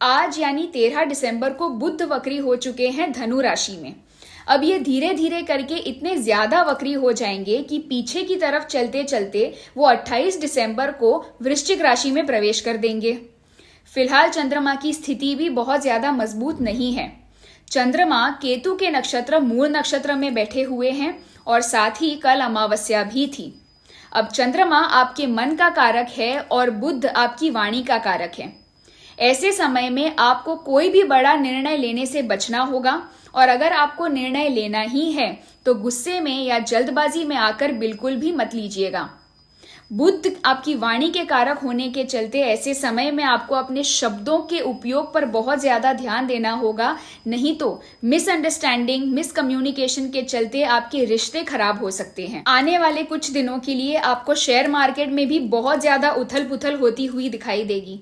आज यानी 13 दिसंबर को बुध वक्री हो चुके हैं धनु राशि में। अब ये धीरे धीरे करके इतने ज्यादा वक्री हो जाएंगे कि पीछे की तरफ चलते चलते वो 28 दिसंबर को वृश्चिक राशि में प्रवेश कर देंगे। फिलहाल चंद्रमा की स्थिति भी बहुत ज्यादा मजबूत नहीं है। चंद्रमा केतु के नक्षत्र मूल नक्षत्र में बैठे हुए हैं और साथ ही कल अमावस्या भी थी। अब चंद्रमा आपके मन का कारक है और बुध आपकी वाणी का कारक है। ऐसे समय में आपको कोई भी बड़ा निर्णय लेने से बचना होगा और अगर आपको निर्णय लेना ही है तो गुस्से में या जल्दबाजी में आकर बिल्कुल भी मत लीजिएगा। बुध आपकी वाणी के कारक होने के चलते ऐसे समय में आपको अपने शब्दों के उपयोग पर बहुत ज्यादा ध्यान देना होगा, नहीं तो मिसअंडरस्टैंडिंग, मिसकम्युनिकेशन के चलते आपके रिश्ते खराब हो सकते हैं। आने वाले कुछ दिनों के लिए आपको शेयर मार्केट में भी बहुत ज्यादा उथल पुथल होती हुई दिखाई देगी।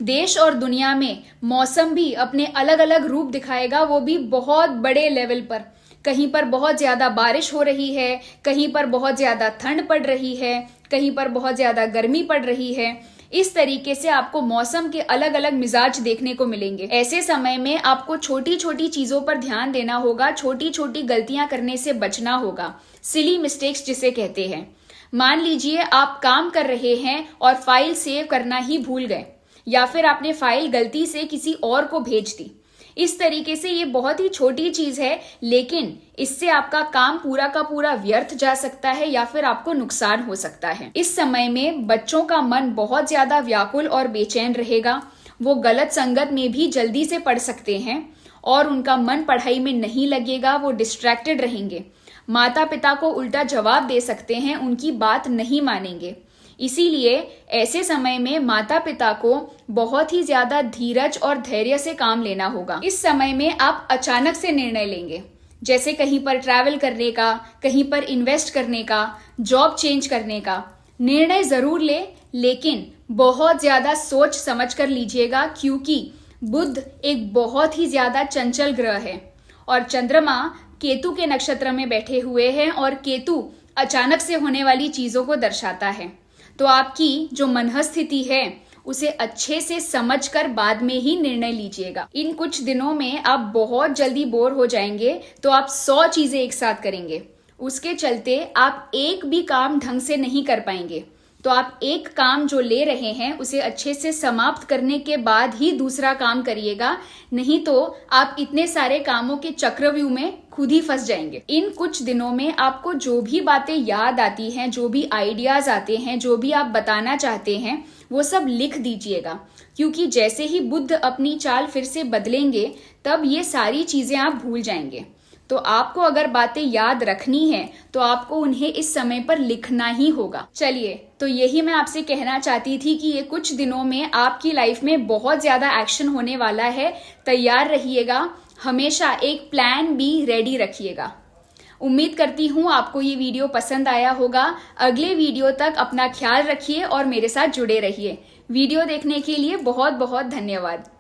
देश और दुनिया में मौसम भी अपने अलग अलग रूप दिखाएगा, वो भी बहुत बड़े लेवल पर। कहीं पर बहुत ज्यादा बारिश हो रही है, कहीं पर बहुत ज्यादा ठंड पड़ रही है, कहीं पर बहुत ज्यादा गर्मी पड़ रही है। इस तरीके से आपको मौसम के अलग अलग मिजाज देखने को मिलेंगे। ऐसे समय में आपको छोटी छोटी चीजों पर ध्यान देना होगा, छोटी छोटी गलतियां करने से बचना होगा, सिली मिस्टेक्स जिसे कहते हैं। मान लीजिए आप काम कर रहे हैं और फाइल सेव करना ही भूल गए, या फिर आपने फाइल गलती से किसी और को भेज दी। इस तरीके से ये बहुत ही छोटी चीज है, लेकिन इससे आपका काम पूरा का पूरा व्यर्थ जा सकता है या फिर आपको नुकसान हो सकता है। इस समय में बच्चों का मन बहुत ज्यादा व्याकुल और बेचैन रहेगा। वो गलत संगत में भी जल्दी से पड़ सकते हैं और उनका मन पढ़ाई में नहीं लगेगा, वो डिस्ट्रैक्टेड रहेंगे। माता पिता को उल्टा जवाब दे सकते हैं, उनकी बात नहीं मानेंगे। इसीलिए ऐसे समय में माता पिता को बहुत ही ज्यादा धीरज और धैर्य से काम लेना होगा। इस समय में आप अचानक से निर्णय लेंगे, जैसे कहीं पर ट्रैवल करने का, कहीं पर इन्वेस्ट करने का, जॉब चेंज करने का। निर्णय जरूर ले, लेकिन बहुत ज्यादा सोच समझ कर लीजिएगा, क्योंकि बुध एक बहुत ही ज्यादा चंचल ग्रह है और चंद्रमा केतु के नक्षत्र में बैठे हुए हैं और केतु अचानक से होने वाली चीजों को दर्शाता है। तो आपकी जो मनः स्थिति है उसे अच्छे से समझकर बाद में ही निर्णय लीजिएगा। इन कुछ दिनों में आप बहुत जल्दी बोर हो जाएंगे, तो आप 100 चीजें एक साथ करेंगे। उसके चलते आप एक भी काम ढंग से नहीं कर पाएंगे। तो आप एक काम जो ले रहे हैं उसे अच्छे से समाप्त करने के बाद ही दूसरा काम करिएगा, नहीं तो आप इतने सारे कामों के चक्रव्यूह में खुद ही फंस जाएंगे। इन कुछ दिनों में आपको जो भी बातें याद आती हैं, जो भी आइडियाज आते हैं, जो भी आप बताना चाहते हैं, वो सब लिख दीजिएगा, क्योंकि जैसे ही बुध अपनी चाल फिर से बदलेंगे तब ये सारी चीजें आप भूल जाएंगे। तो आपको अगर बातें याद रखनी है तो आपको उन्हें इस समय पर लिखना ही होगा। चलिए, तो यही मैं आपसे कहना चाहती थी कि ये कुछ दिनों में आपकी लाइफ में बहुत ज्यादा एक्शन होने वाला है। तैयार रहिएगा, हमेशा एक प्लान बी रेडी रखिएगा। उम्मीद करती हूँ आपको ये वीडियो पसंद आया होगा। अगले वीडियो तक अपना ख्याल रखिए और मेरे साथ जुड़े रहिए। वीडियो देखने के लिए बहुत बहुत धन्यवाद।